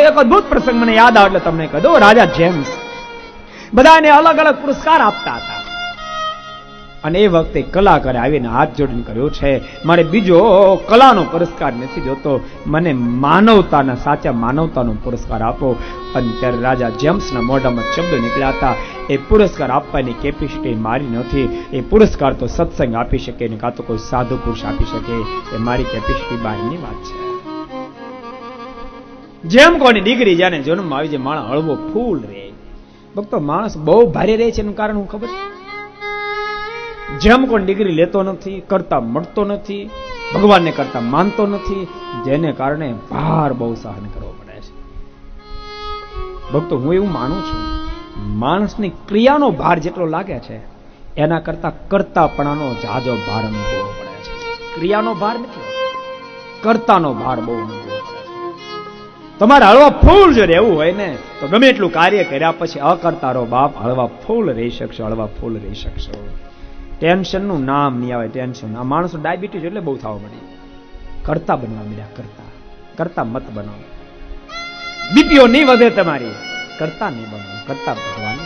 એક અદભુત પ્રસંગ મને યાદ આવે એટલે તમને કહી દઉં. રાજા જેમ્સ બધાને અલગ અલગ પુરસ્કાર આપતા હતા અને એ વખતે કલાકારે આવીને હાથ જોડીને કહ્યું છે, મારે બીજો કલાનો પુરસ્કાર નથી જોતો, મને માનવતાના, સાચા માનવતાનો પુરસ્કાર આપો. અને ત્યારે રાજા જેમ્સના મોઢામાં શબ્દો નીકળ્યા હતા, એ પુરસ્કાર આપવાની કેપેસિટી મારી નથી, એ પુરસ્કાર તો સત્સંગ આપી શકે ને કાં તો કોઈ સાધુ પુરુષ આપી શકે, એ મારી કેપેસિટી બહારની વાત છે. જેમ કોની દીકરી જાને જન્મ આવી જાય, માણસ હળવો ફૂલ રહે. ભક્તો, માણસ બહુ ભારે રહે છે એનું કારણ હું ખબર છે? જેમ કોઈ ડિગ્રી લેતો નથી, કરતા મળતો નથી, ભગવાનને કરતા માનતો નથી, જેને કારણે ભાર બહુ સહન કરવો પડે છે. ભક્તો, હું એવું માનું છું, માણસની ક્રિયાનો ભાર જેટલો લાગે છે એના કરતા કરતાપણાનો જાજો ભાર અનુભવવો પડે છે. ક્રિયાનો ભાર નથી, કરતાનો ભાર બહુ અનુભવવો પડે છે. તમારે હળવા ફૂલ જો રહેવું હોય ને તો ગમે એટલું કાર્ય કર્યા પછી અકર્તા રહો બાપ, હળવા ફૂલ રહી શકશો, હળવા ફૂલ રહી શકશો. ટેન્શન નું નામ નહીં આવે. ટેન્શન આ માણસો ડાયાબિટીસ એટલે બહુ થવા મળી. કરતા બનવા મળ્યા, કરતા મત બનો. બીપીઓ નહીં વધે તમારી, કરતા નહીં બનો, કરતા ભગવાન.